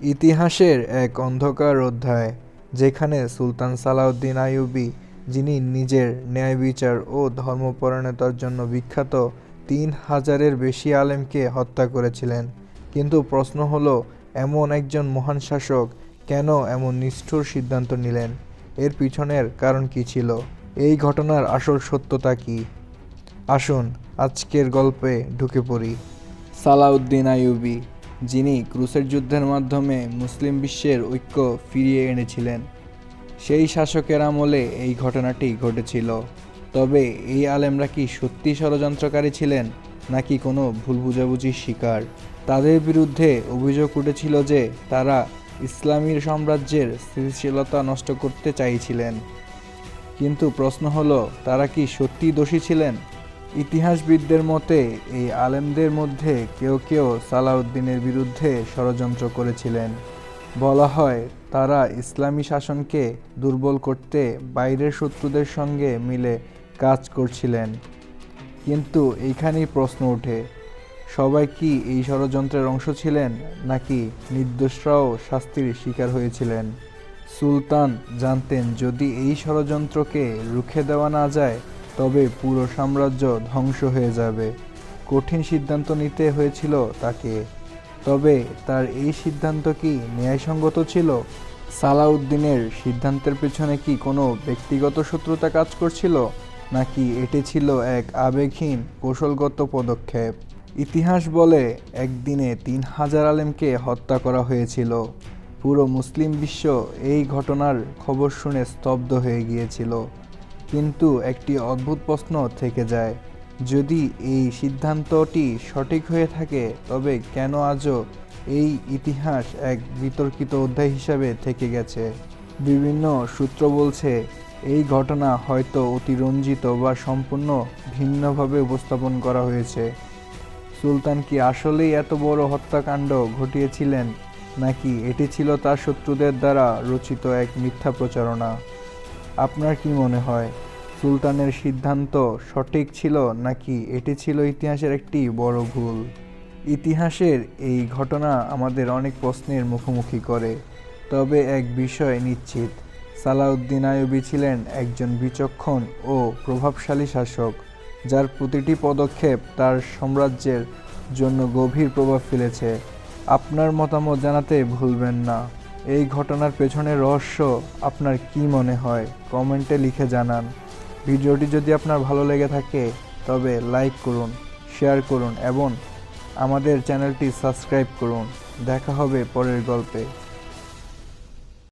ইতিহাসের এক অন্ধকার অধ্যায়, যেখানে সুলতান সালাউদ্দিন আইয়ুবী, যিনি নিজের ন্যায়বিচার ও ধর্মপরায়ণতার জন্য বিখ্যাত, ৩,০০০-এর বেশি আলেমকে হত্যা করেছিলেন। কিন্তু প্রশ্ন হলো, এমন একজন মহান শাসক কেন এমন নিষ্ঠুর সিদ্ধান্ত নিলেন? এর পিছনের কারণ কী ছিল? এই ঘটনার আসল সত্যতা কী? আসুন আজকের গল্পে ঢুকে পড়ি। সালাউদ্দিন আইয়ুবী, যিনি ক্রুসেড যুদ্ধের মাধ্যমে মুসলিম বিশ্বের ঐক্য ফিরিয়ে এনেছিলেন, সেই শাসকের আমলে এই ঘটনাটি ঘটেছিল। তবে এই আলেমরা কি সত্যি ষড়যন্ত্রকারী ছিলেন, নাকি কোনো ভুল বুঝাবুঝির শিকার? তাদের বিরুদ্ধে অভিযোগ উঠেছিল যে তারা ইসলামী সাম্রাজ্যের স্থিতিশীলতা নষ্ট করতে চাইছিলেন। কিন্তু প্রশ্ন হলো, তারা কি সত্যিই দোষী ছিলেন? ইতিহাসবিদদের মতে এই আলেমদের মধ্যে কেউ কেউ সালাউদ্দিনের বিরুদ্ধে ষড়যন্ত্র করেছিলেন। বলা হয় তারা ইসলামী শাসনকে দুর্বল করতে বাইরের শত্রুদের সঙ্গে মিলে কাজ করছিলেন। কিন্তু এইখানেই প্রশ্ন ওঠে, সবাই কি এই ষড়যন্ত্রের অংশ ছিলেন, নাকি নির্দোষরাও শাস্তির শিকার হয়েছিলেন? সুলতান জানতেন, যদি এই ষড়যন্ত্রকে রুখে দেওয়া না যায় তবে পুরো সাম্রাজ্য ধ্বংস হয়ে যাবে। কঠিন সিদ্ধান্ত নিতে হয়েছিল তাকে। তবে তার এই সিদ্ধান্ত কি ন্যায়সঙ্গত ছিল? সালাউদ্দিনের সিদ্ধান্তের পেছনে কি কোনো ব্যক্তিগত শত্রুতা কাজ করছিল, নাকি এটি ছিল এক আবেগহীন কৌশলগত পদক্ষেপ? ইতিহাস বলে একদিনে ৩,০০০ আলেমকে হত্যা করা হয়েছিল। পুরো মুসলিম বিশ্ব এই ঘটনার খবর শুনে স্তব্ধ হয়ে গিয়েছিল। কিন্তু একটি অদ্ভুত প্রশ্ন থেকে যায়, যদি এই সিদ্ধান্তটি সঠিক হয়ে থাকে তবে কেন আজও এই ইতিহাস এক বিতর্কিত অধ্যায় হিসাবে থেকে গেছে? বিভিন্ন সূত্র বলছে এই ঘটনা হয়তো অতিরঞ্জিত বা সম্পূর্ণ ভিন্নভাবে উপস্থাপন করা হয়েছে। সুলতান কি আসলেই এত বড় হত্যাকাণ্ড ঘটিয়েছিলেন, নাকি এটি ছিল তার শত্রুদের দ্বারা রচিত এক মিথ্যা প্রচারণা? আপনার কি মনে হয়, সুলতানের সিদ্ধান্ত সঠিক ছিল, নাকি এটি ছিল ইতিহাসের একটি বড় ভুল? ইতিহাসের এই ঘটনা আমাদের অনেক প্রশ্নের মুখোমুখি করে। তবে এক বিষয় নিশ্চিত, সালাউদ্দিন আইয়ুবী ছিলেন একজন বিচক্ষণ ও প্রভাবশালী শাসক, যার প্রতিটি পদক্ষেপ তার সাম্রাজ্যের জন্য গভীর প্রভাব ফেলেছে। আপনার মতামত জানাতে ভুলবেন না। এই ঘটনার পেছনের রহস্য আপনার কি মনে হয়, কমেন্টে লিখে জানান। ভিডিওটি যদি আপনার ভালো লেগে থাকে তবে লাইক করুন, শেয়ার করুন এবং আমাদের চ্যানেলটি সাবস্ক্রাইব করুন। দেখা হবে পরের গল্পে।